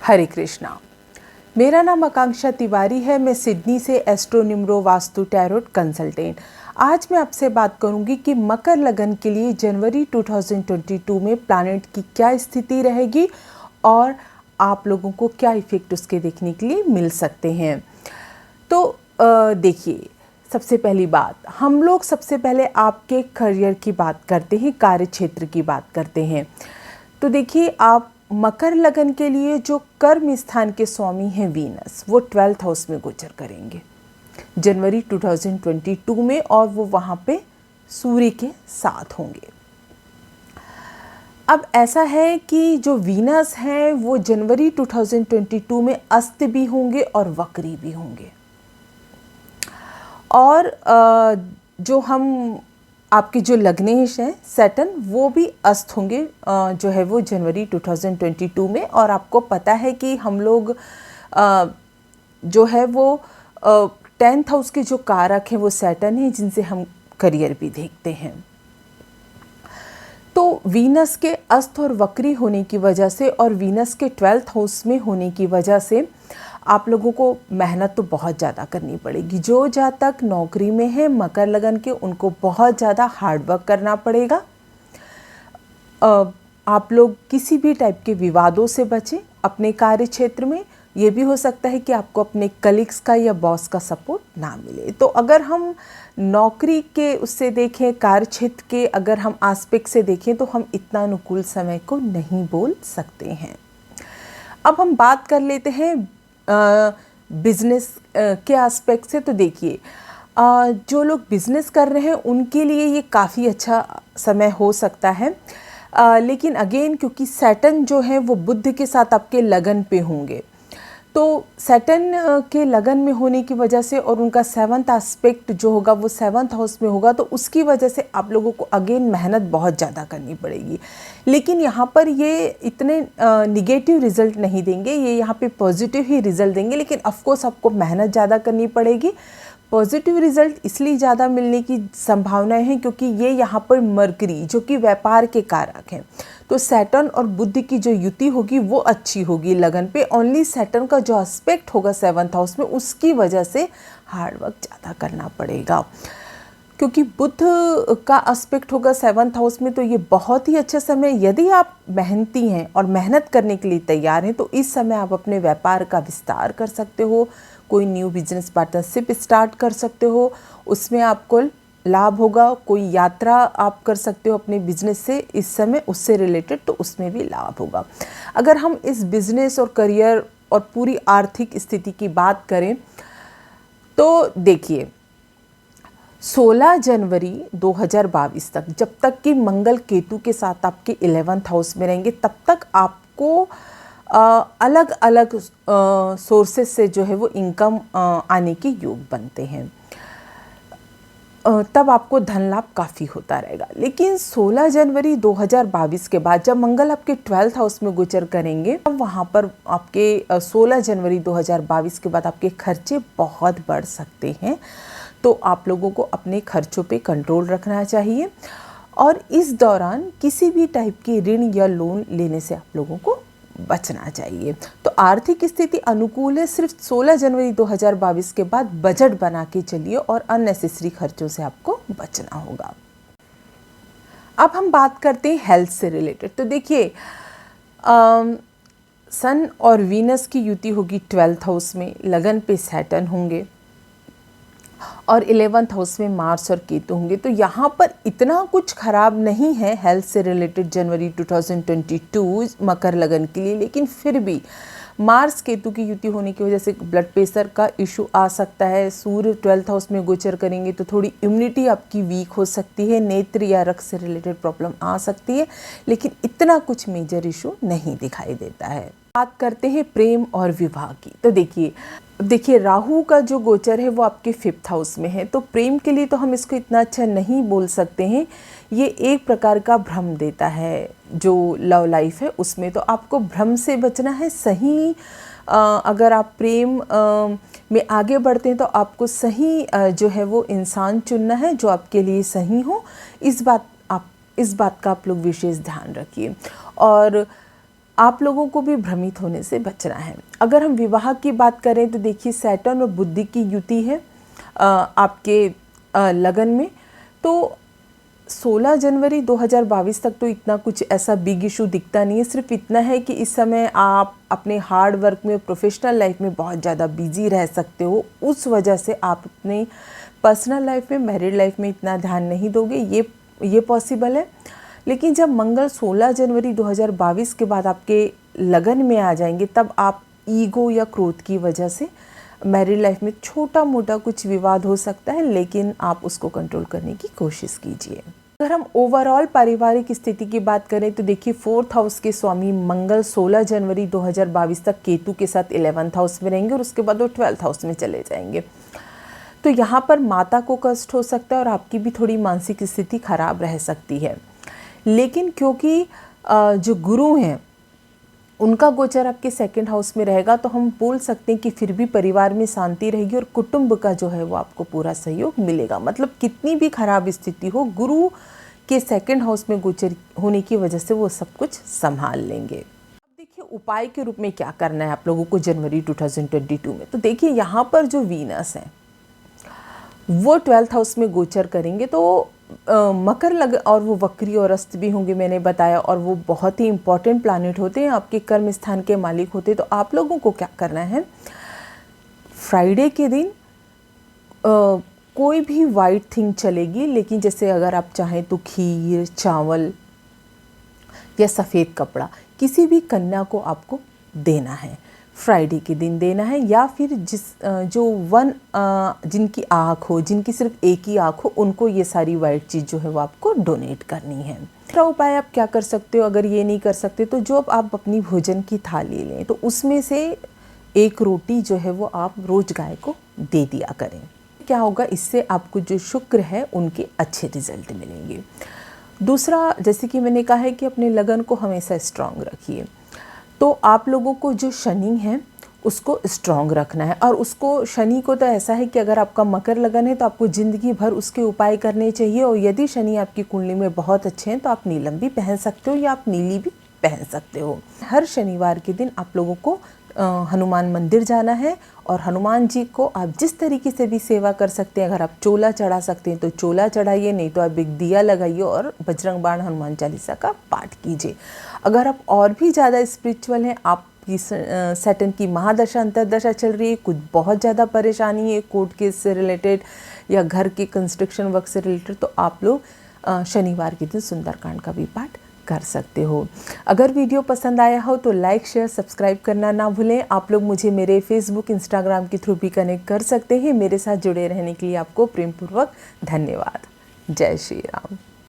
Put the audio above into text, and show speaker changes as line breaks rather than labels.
हरे कृष्णा। मेरा नाम आकांक्षा तिवारी है। मैं सिडनी से astro numero vastu tarot consultant. आज मैं आपसे बात करूंगी कि मकर लगन के लिए जनवरी 2022 में प्लैनेट की क्या स्थिति रहेगी और आप लोगों को क्या इफेक्ट उसके देखने के लिए मिल सकते हैं। तो देखिए, सबसे पहली बात, हम लोग सबसे पहले आपके करियर की बात करते हैं, कार्य क्षेत्र की बात करते हैं। तो देखिए, आप मकर लगन के लिए जो कर्म स्थान के स्वामी हैं वीनस, वो 12th हाउस में गोचर करेंगे जनवरी 2022 में, और वो वहाँ पे सूर्य के साथ होंगे। अब ऐसा है कि जो वीनस हैं वो जनवरी 2022 में अस्त भी होंगे और वक्री भी होंगे। और जो हम आपके जो लग्नेश हैं सैटर्न, वो भी अस्त होंगे जो है वो जनवरी 2022 में। और आपको पता है कि हम लोग जो है वो 10th हाउस के जो कारक हैं वो सैटर्न हैं, जिनसे हम करियर भी देखते हैं। तो वीनस के अस्त और वक्री होने की वजह से और वीनस के 12th हाउस में होने की वजह से आप लोगों को मेहनत तो बहुत ज़्यादा करनी पड़ेगी। जो जातक नौकरी में है मकर लगन के, उनको बहुत ज़्यादा हार्डवर्क करना पड़ेगा। आप लोग किसी भी टाइप के विवादों से बचें अपने कार्य क्षेत्र में। ये भी हो सकता है कि आपको अपने कलीग्स का या बॉस का सपोर्ट ना मिले। तो अगर हम नौकरी के उससे देखें, कार्य क्षेत्र के अगर हम आस्पेक्ट से देखें, तो हम इतना अनुकूल समय को नहीं बोल सकते हैं। अब हम बात कर लेते हैं बिजनेस के एस्पेक्ट से। तो देखिए, जो लोग बिजनेस कर रहे हैं उनके लिए ये काफ़ी अच्छा समय हो सकता है। लेकिन अगेन, क्योंकि सैटर्न जो है वो बुध के साथ आपके लगन पे होंगे, तो सैटर्न के लगन में होने की वजह से और उनका 7th एस्पेक्ट जो होगा वो 7th हाउस में होगा, तो उसकी वजह से आप लोगों को अगेन मेहनत बहुत ज़्यादा करनी पड़ेगी। लेकिन यहाँ पर ये इतने निगेटिव रिजल्ट नहीं देंगे, ये यहाँ पे पॉजिटिव ही रिजल्ट देंगे। लेकिन ऑफकोर्स आपको मेहनत ज़्यादा करनी पड़ेगी। पॉजिटिव रिजल्ट इसलिए ज़्यादा मिलने की संभावनाएं हैं क्योंकि ये यहाँ पर मरकरी जो कि व्यापार के कारक हैं, तो सैटर्न और बुध की जो युति होगी वो अच्छी होगी लगन पे। ओनली सैटर्न का जो एस्पेक्ट होगा 7th हाउस में, उसकी वजह से हार्डवर्क ज़्यादा करना पड़ेगा। क्योंकि बुध का एस्पेक्ट होगा 7th हाउस में, तो ये बहुत ही अच्छा समय। यदि आप मेहनती हैं और मेहनत करने के लिए तैयार हैं, तो इस समय आप अपने व्यापार का विस्तार कर सकते हो, कोई न्यू बिजनेस पार्टनरशिप स्टार्ट कर सकते हो, उसमें आपको लाभ होगा। कोई यात्रा आप कर सकते हो अपने बिजनेस से इस समय, उससे रिलेटेड, तो उसमें भी लाभ होगा। अगर हम इस बिजनेस और करियर और पूरी आर्थिक स्थिति की बात करें, तो देखिए 16 जनवरी 2022 तक, जब तक कि मंगल केतु के साथ आपके 11th हाउस में रहेंगे, तब तक आपको अलग अलग सोर्सेस से जो है वो इनकम आने के योग बनते हैं। तब आपको धन लाभ काफ़ी होता रहेगा। लेकिन 16 जनवरी 2022 के बाद जब मंगल आपके 12th हाउस में गोचर करेंगे, तब वहाँ पर आपके 16 जनवरी 2022 के बाद आपके खर्चे बहुत बढ़ सकते हैं। तो आप लोगों को अपने खर्चों पे कंट्रोल रखना चाहिए और इस दौरान किसी भी टाइप के ऋण या लोन लेने से आप लोगों को बचना चाहिए। तो आर्थिक स्थिति अनुकूल है, सिर्फ 16 जनवरी 2022 के बाद बजट बना के चलिए और अननेसेसरी खर्चों से आपको बचना होगा। अब हम बात करते हैं हेल्थ से रिलेटेड। तो देखिए, सन और वीनस की युति होगी 12th हाउस में, लगन पे सैटर्न होंगे और 11th हाउस में मार्स और केतु होंगे। तो यहाँ पर इतना कुछ खराब नहीं है हेल्थ से रिलेटेड जनवरी 2022 मकर लगन के लिए। लेकिन फिर भी मार्स केतु की युति होने की वजह से ब्लड प्रेशर का इशू आ सकता है। सूर्य 12th हाउस में गोचर करेंगे तो थोड़ी इम्यूनिटी आपकी वीक हो सकती है, नेत्र या रक्त से रिलेटेड प्रॉब्लम आ सकती है, लेकिन इतना कुछ मेजर इशू नहीं दिखाई देता है। बात करते हैं प्रेम और विवाह की। तो देखिए राहु का जो गोचर है वो आपके 5th हाउस में है, तो प्रेम के लिए तो हम इसको इतना अच्छा नहीं बोल सकते हैं। ये एक प्रकार का भ्रम देता है जो लव लाइफ है उसमें, तो आपको भ्रम से बचना है। सही अगर आप प्रेम में आगे बढ़ते हैं तो आपको सही जो है वो इंसान चुनना है जो आपके लिए सही हो। इस बात का आप लोग विशेष ध्यान रखिए। और आप लोगों को भी भ्रमित होने से बचना है। अगर हम विवाह की बात करें तो देखिए सैटर्न और बुद्धि की युति है आपके लगन में। तो 16 जनवरी 2022 तक तो इतना कुछ ऐसा बिग इशू दिखता नहीं है। सिर्फ इतना है कि इस समय आप अपने हार्ड वर्क में, प्रोफेशनल लाइफ में बहुत ज़्यादा बिजी रह सकते हो। उस वजह से आप अपने पर्सनल लाइफ में, मैरिड लाइफ में इतना ध्यान नहीं दोगे, ये पॉसिबल है। लेकिन जब मंगल 16 जनवरी 2022 के बाद आपके लगन में आ जाएंगे, तब आप ईगो या क्रोध की वजह से मैरिड लाइफ में छोटा मोटा कुछ विवाद हो सकता है, लेकिन आप उसको कंट्रोल करने की कोशिश कीजिए। अगर हम ओवरऑल पारिवारिक स्थिति की बात करें तो देखिए 4th हाउस के स्वामी मंगल 16 जनवरी 2022 तक केतु के साथ 11th हाउस में रहेंगे और उसके बाद वो 12th हाउस में चले जाएंगे। तो यहाँ पर माता को कष्ट हो सकता है और आपकी भी थोड़ी मानसिक स्थिति खराब रह सकती है। लेकिन क्योंकि जो गुरु हैं उनका गोचर आपके 2nd हाउस में रहेगा, तो हम बोल सकते हैं कि फिर भी परिवार में शांति रहेगी और कुटुंब का जो है वो आपको पूरा सहयोग मिलेगा। मतलब कितनी भी खराब स्थिति हो, गुरु के 2nd हाउस में गोचर होने की वजह से वो सब कुछ संभाल लेंगे। अब देखिए उपाय के रूप में क्या करना है आप लोगों को जनवरी 2022 में। तो देखिए यहाँ पर जो वीनस है वो 12th हाउस में गोचर करेंगे, तो मकर लग और वो वक्री और अस्त भी होंगे, मैंने बताया, और वो बहुत ही इंपॉर्टेंट प्लैनेट होते हैं, आपके कर्म स्थान के मालिक होते हैं। तो आप लोगों को क्या करना है, फ्राइडे के दिन कोई भी वाइट थिंग चलेगी, लेकिन जैसे अगर आप चाहें तो खीर, चावल या सफ़ेद कपड़ा किसी भी कन्या को आपको देना है, फ्राइडे के दिन देना है। या फिर जिनकी आँख हो, जिनकी सिर्फ एक ही आँख हो, उनको ये सारी वाइट चीज़ जो है वो आपको डोनेट करनी है। दूसरा उपाय आप क्या कर सकते हो, अगर ये नहीं कर सकते तो जो आप अपनी भोजन की थाली लें तो उसमें से एक रोटी जो है वो आप रोज गाय को दे दिया करें। क्या होगा, इससे आपको जो शुक्र है उनके अच्छे रिजल्ट मिलेंगे। दूसरा, जैसे कि मैंने कहा है कि अपने लगन को हमेशा स्ट्रांग रखिए, तो आप लोगों को जो शनि है उसको स्ट्रांग रखना है। और उसको, शनि को तो ऐसा है कि अगर आपका मकर लगन है तो आपको ज़िंदगी भर उसके उपाय करने चाहिए। और यदि शनि आपकी कुंडली में बहुत अच्छे हैं तो आप नीलम भी पहन सकते हो या आप नीली भी पहन सकते हो। हर शनिवार के दिन आप लोगों को हनुमान मंदिर जाना है और हनुमान जी को आप जिस तरीके से भी सेवा कर सकते हैं। अगर आप चोला चढ़ा सकते हैं तो चोला चढ़ाइए, नहीं तो आप एक दिया लगाइए और बजरंग बाण हनुमान चालीसा का पाठ कीजिए। अगर आप और भी ज़्यादा स्पिरिचुअल हैं, आपकी सैटर्न की महादशा अंतरदशा चल रही है, कुछ बहुत ज़्यादा परेशानी है कोर्ट केस से रिलेटेड या घर के कंस्ट्रक्शन वर्क से रिलेटेड, तो आप लोग शनिवार के दिन सुंदरकांड का भी पाठ कर सकते हो। अगर वीडियो पसंद आया हो तो लाइक, शेयर, सब्सक्राइब करना ना भूलें। आप लोग मुझे मेरे फेसबुक, इंस्टाग्राम के थ्रू भी कनेक्ट कर सकते हैं। मेरे साथ जुड़े रहने के लिए आपको प्रेमपूर्वक धन्यवाद। जय श्री राम।